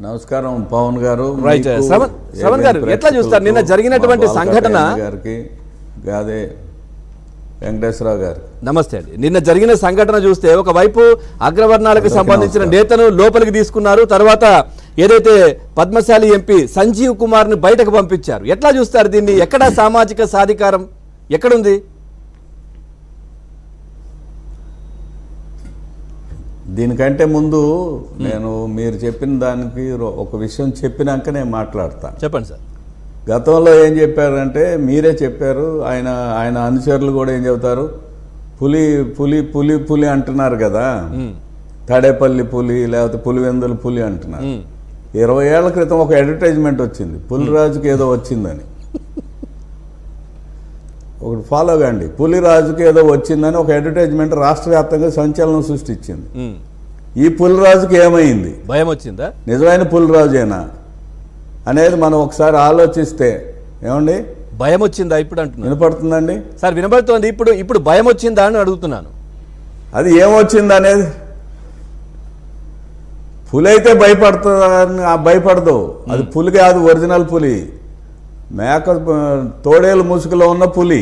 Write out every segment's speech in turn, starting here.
నమస్కారం పవన్ గారు. రైట్ శ్రవణ్ గారు, ఎట్లా చూస్తారు నిన్న జరిగినటువంటి సంఘటన? గారికి గాదే వెంకటేశ్వరరావు గారు నమస్తే అండి. నిన్న జరిగిన సంఘటన చూస్తే ఒకవైపు అగ్రవర్ణాలకు సంబంధించిన నేతను లోపలికి తీసుకున్నారు, తర్వాత ఏదైతే పద్మశాలి ఎంపీ సంజీవ్ కుమార్ ని బయటకు పంపించారు. ఎట్లా చూస్తారు దీన్ని? ఎక్కడ సామాజిక సాధికారం ఎక్కడుంది? దీనికంటే ముందు నేను మీరు చెప్పిన దానికి ఒక విషయం చెప్పినాక నేను మాట్లాడతా. చెప్పండి సార్. గతంలో ఏం చెప్పారంటే మీరే చెప్పారు, ఆయన అనుచరులు కూడా ఏం చెబుతారు, పులి పులి పులి పులి అంటున్నారు కదా, తాడేపల్లి పులి లేకపోతే పులివెందుల పులి అంటున్నారు. 20 ఏళ్ల క్రితం ఒక అడ్వర్టైజ్మెంట్ వచ్చింది, పులిరాజుకి ఏదో వచ్చిందని. ఒకటి ఫాలో కండి, పులిరాజుకి ఏదో వచ్చిందని ఒక అడ్వర్టైజ్మెంట్ రాష్ట్ర వ్యాప్తంగా సంచలనం సృష్టించింది. ఈ పులిరాజుకి ఏమైంది? భయం వచ్చిందా? నిజమైన పులిరాజేనా అనేది మనం ఒకసారి ఆలోచిస్తే ఏమండి భయం వచ్చిందా ఇప్పుడు అంటున్నా? వినపడుతుందండి సార్? వినపడుతోంది. ఇప్పుడు భయం వచ్చిందా అని అడుగుతున్నాను. అది ఏమొచ్చింది అనేది. పులి అయితే భయపడదు, అది పులి కాదు, ఒరిజినల్ పులి. మేక తోడేలు ముసుగులో ఉన్న పులి,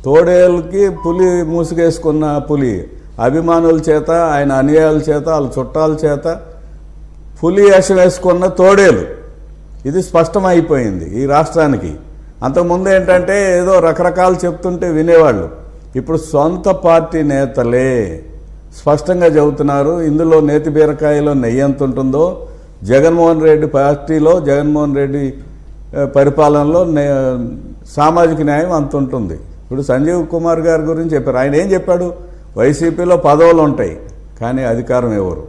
తోడేలుకి పులి ముసుగేసుకున్న పులి, అభిమానుల చేత, ఆయన అనుయాయుల చేత, వాళ్ళ చుట్టాల చేత పులి వేషం వేసుకున్న తోడేలు. ఇది స్పష్టమైపోయింది ఈ రాష్ట్రానికి. అంతకుముందు ఏంటంటే ఏదో రకరకాలు చెప్తుంటే వినేవాళ్ళు. ఇప్పుడు సొంత పార్టీ నేతలే స్పష్టంగా చెబుతున్నారు, ఇందులో నేతి బీరకాయలో నెయ్యి ఎంత ఉంటుందో, జగన్మోహన్ రెడ్డి పార్టీలో, జగన్మోహన్ రెడ్డి పరిపాలనలో సామాజిక న్యాయం అంత ఉంటుంది. ఇప్పుడు సంజీవ్ కుమార్ గారి గురించి చెప్పారు. ఆయన ఏం చెప్పాడు? వైసీపీలో పదవులు ఉంటాయి కానీ అధికారం ఎవరు,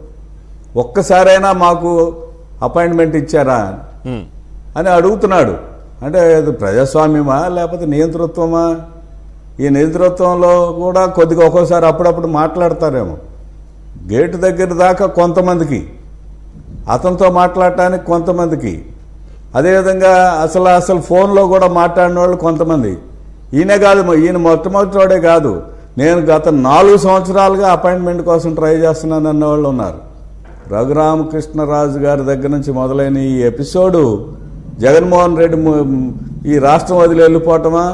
ఒక్కసారైనా మాకు అపాయింట్మెంట్ ఇచ్చారా అని అడుగుతున్నాడు. అంటే ప్రజాస్వామ్యమా లేకపోతే నియంతృత్వమా? ఈ నియంతృత్వంలో కూడా కొద్దిగా ఒక్కోసారి అప్పుడప్పుడు మాట్లాడతారేమో. గేటు దగ్గర దాకా కొంతమందికి, అతనితో మాట్లాడటానికి కొంతమందికి, అదేవిధంగా అసలు ఫోన్లో కూడా మాట్లాడిన వాళ్ళు కొంతమంది. ఈయనే కాదు, ఈయన మొట్టమొదటివాడే కాదు, నేను గత 4 సంవత్సరాలుగా అపాయింట్మెంట్ కోసం ట్రై చేస్తున్నాను అన్న వాళ్ళు ఉన్నారు. రఘురామకృష్ణరాజు గారి దగ్గర నుంచి మొదలైన ఈ ఎపిసోడు జగన్మోహన్ రెడ్డి ఈ రాష్ట్రం వదిలి వెళ్ళిపోవటమా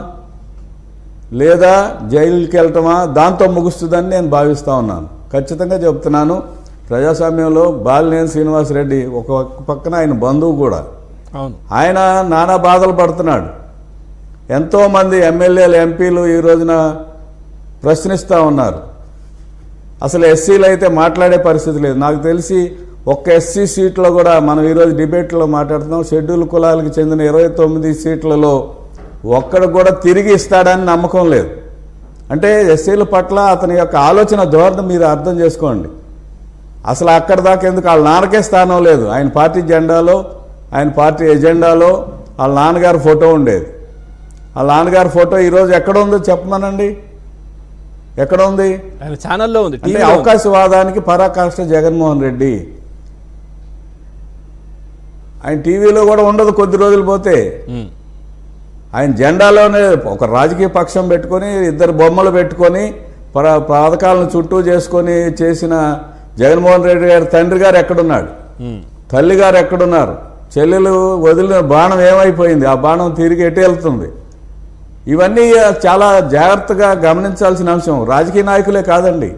లేదా జైలుకి వెళ్ళటమా దాంతో ముగుస్తుందని నేను భావిస్తూ ఉన్నాను. ఖచ్చితంగా చెప్తున్నాను, ప్రజాస్వామ్యంలో బాలినేని శ్రీనివాసరెడ్డి ఒక పక్కన ఆయన బంధువు కూడా, ఆయన నానా బాధలు పడుతున్నాడు. ఎంతోమంది ఎమ్మెల్యేలు, ఎంపీలు ఈ రోజున ప్రశ్నిస్తూ ఉన్నారు. అసలు ఎస్సీలు అయితే మాట్లాడే పరిస్థితి లేదు. నాకు తెలిసి ఒక్క ఎస్సీ సీట్లో కూడా మనం ఈరోజు డిబేట్లో మాట్లాడుతున్నాం, షెడ్యూల్ కులాలకు చెందిన 29 సీట్లలో ఒక్కడు కూడా తిరిగి ఇస్తాడని నమ్మకం లేదు. అంటే ఎస్సీల పట్ల అతని యొక్క ఆలోచన ధోరణి మీరు అర్థం చేసుకోండి. అసలు అక్కడ దాకా ఎందుకు, వాళ్ళ నాన్నకే స్థానం లేదు. ఆయన పార్టీ జెండాలో, ఆయన పార్టీ ఎజెండాలో వాళ్ళ నాన్నగారి ఫోటో ఉండేది. వాళ్ళ నాన్నగారి ఫోటో ఈరోజు ఎక్కడ ఉందో చెప్పమనండి, ఎక్కడ ఉంది? ఆయన ఛానల్లో ఉంది. అంటే అవకాశవాదానికి పరాకాష్ట జగన్మోహన్ రెడ్డి. ఆయన టీవీలో కూడా ఉండదు కొద్ది రోజులు పోతే. ఆయన జెండాలోనే ఒక రాజకీయ పక్షం పెట్టుకొని, 2 బొమ్మలు పెట్టుకొని, పథకాలను చుట్టూ చేసుకొని చేసిన జగన్మోహన్ రెడ్డి గారి తండ్రి గారు ఎక్కడున్నాడు, తల్లి గారు ఎక్కడున్నారు, చెల్లెలు వదిలిన బాణం ఏమైపోయింది, ఆ బాణం తిరిగి ఎటు వెళ్తుంది? ఇవన్నీ చాలా జాగ్రత్తగా గమనించాల్సిన అంశం. రాజకీయ నాయకులే కాదండి,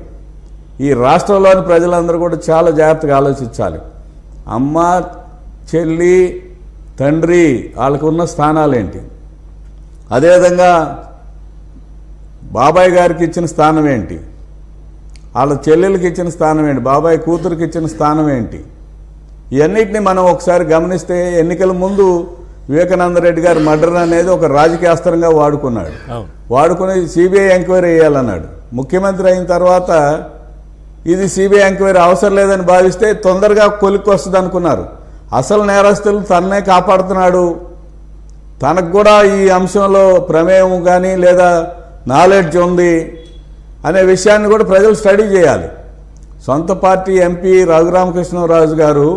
ఈ రాష్ట్రంలోని ప్రజలందరూ కూడా చాలా జాగ్రత్తగా ఆలోచించాలి. అమ్మ, చెల్లి, తండ్రి వాళ్ళకు ఉన్న స్థానాలు ఏంటి, అదేవిధంగా బాబాయ్ గారికి ఇచ్చిన స్థానం ఏంటి, వాళ్ళ చెల్లెలకి ఇచ్చిన స్థానం ఏంటి, బాబాయ్ కూతురికి ఇచ్చిన స్థానం ఏంటి, ఇవన్నిటిని మనం ఒకసారి గమనిస్తే ఎన్నికల ముందు వివేకానంద రెడ్డి గారు మర్డర్ అనేది ఒక రాజకీయ అస్త్రంగా వాడుకుని సిబిఐ ఎంక్వైరీ వేయాలన్నాడు. ముఖ్యమంత్రి అయిన తర్వాత ఇది సిబిఐ ఎంక్వైరీ అవసరం లేదని భావిస్తే తొందరగా కొలిక్కి వస్తుంది అనుకున్నారు. అసలు నేరస్తులు తన్నే కాపాడుతున్నాడు, తనకు కూడా ఈ అంశంలో ప్రమేయం కానీ లేదా నాలెడ్జ్ ఉంది అనే విషయాన్ని కూడా ప్రజలు స్టడీ చేయాలి. సొంత పార్టీ ఎంపీ రఘురామకృష్ణరాజు గారు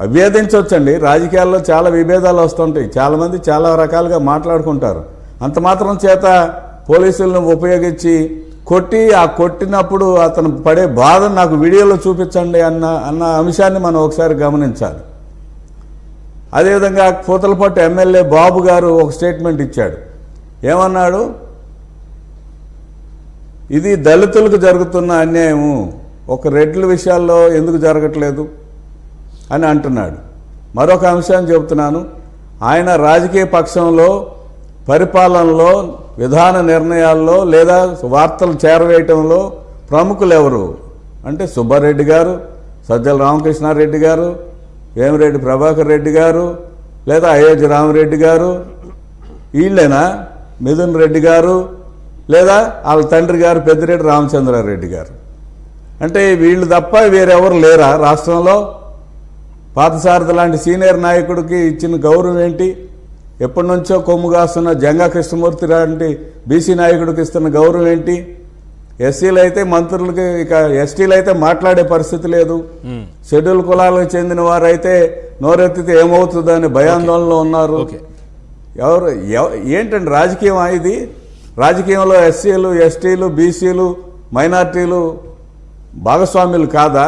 అభ్యర్థించవచ్చండి, రాజకీయాల్లో చాలా విభేదాలు వస్తుంటాయి, చాలామంది చాలా రకాలుగా మాట్లాడుకుంటారు. అంత మాత్రం చేత పోలీసులను ఉపయోగించి కొట్టి ఆ కొట్టినప్పుడు అతను పడే బాధ నాకు వీడియోలో చూపించండి అన్న అంశాన్ని మనం ఒకసారి గమనించాలి. అదేవిధంగా పూతలపట్టు ఎమ్మెల్యే బాబు గారు ఒక స్టేట్మెంట్ ఇచ్చాడు. ఏమన్నాడు? ఇది దళితులకు జరుగుతున్న అన్యాయము, ఒక రెడ్ల విషయాల్లో ఎందుకు జరగట్లేదు అని అంటున్నాడు. మరొక అంశాన్ని చెబుతున్నాను. ఆయన రాజకీయ పక్షంలో పరిపాలనలో విధాన నిర్ణయాల్లో లేదా వార్తలు చేరవేయటంలో ప్రముఖులు ఎవరు అంటే సుబ్బారెడ్డి గారు, సజ్జల రామకృష్ణారెడ్డి గారు, వేమిరెడ్డి ప్రభాకర్ రెడ్డి గారు, లేదా అయోధ్య రామరెడ్డి గారు, వీళ్ళేనా? మిథున్ రెడ్డి గారు, లేదా వాళ్ళ తండ్రి గారు పెద్దిరెడ్డి రామచంద్రారెడ్డి గారు. అంటే వీళ్ళు తప్ప వేరెవరు లేరా రాష్ట్రంలో? పార్థసారథి లాంటి సీనియర్ నాయకుడికి ఇచ్చిన గౌరవం ఏంటి? ఎప్పటి నుంచో కొమ్ము కాస్తున్న జంగా కృష్ణమూర్తి లాంటి బీసీ నాయకుడికి ఇస్తున్న గౌరవం ఏంటి? ఎస్సీలు అయితే మంత్రులకి, ఇక ఎస్టీలు అయితే మాట్లాడే పరిస్థితి లేదు. షెడ్యూల్ కులాలకు చెందిన వారైతే నోరెత్తితే ఏమవుతుందని భయాందోళనలో ఉన్నారు. ఎవరు ఏంటండి రాజకీయమా ఇది? రాజకీయంలో ఎస్సీలు, ఎస్టీలు, బీసీలు, మైనార్టీలు భాగస్వాములు కాదా?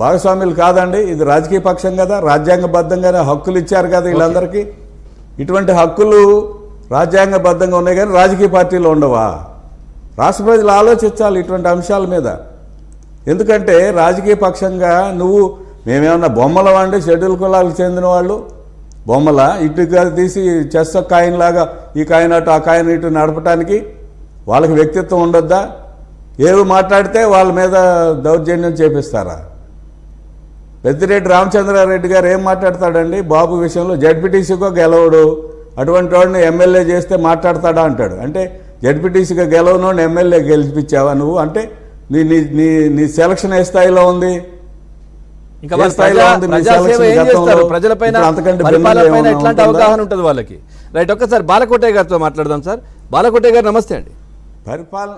భాగస్వాములు కాదండి. ఇది రాజకీయ పక్షం కదా, రాజ్యాంగబద్ధంగానే హక్కులు ఇచ్చారు కదా వీళ్ళందరికీ. ఇటువంటి హక్కులు రాజ్యాంగబద్ధంగా ఉన్నాయి కానీ రాజకీయ పార్టీలు ఉండవా? రాష్ట్ర ప్రజలు ఆలోచించాలి ఇటువంటి అంశాల మీద. ఎందుకంటే రాజకీయ పక్షంగా నువ్వు మేమేమన్నా బొమ్మల వండి షెడ్యూల్ కులాలకు చెందిన వాళ్ళు బొమ్మల ఇటు తీసి చెస్ కాయిన్ లాగా ఈ కాయిన్ అటు ఆ కాయిన్ ఇటు నడపడానికి వాళ్ళకి వ్యక్తిత్వం ఉండొద్దా? ఏవి మాట్లాడితే వాళ్ళ మీద దౌర్జన్యం చేపిస్తారా? పెద్దిరెడ్డి రామచంద్రారెడ్డి గారు ఏం మాట్లాడతాడండి బాబు విషయంలో? జడ్పీటీసీగా గెలవడు, అటువంటి వాడిని ఎమ్మెల్యే చేస్తే మాట్లాడతాడా అంటాడు. అంటే జడ్పీటీసీగా గెలవనోడిని ఎమ్మెల్యే గెలిపించావా నువ్వు? అంటే నీ నీ నీ సెలక్షన్ ఏ స్థాయిలో ఉంది? ప్రజలపైన ఎట్లాంటి అవగాహన ఉంటుంది వాళ్ళకి? రైట్, ఒక్కసారి బాలకోటయ్య గారితో మాట్లాడదాం సార్. బాలకోటయ్య గారు నమస్తే అండి. పరిపాలన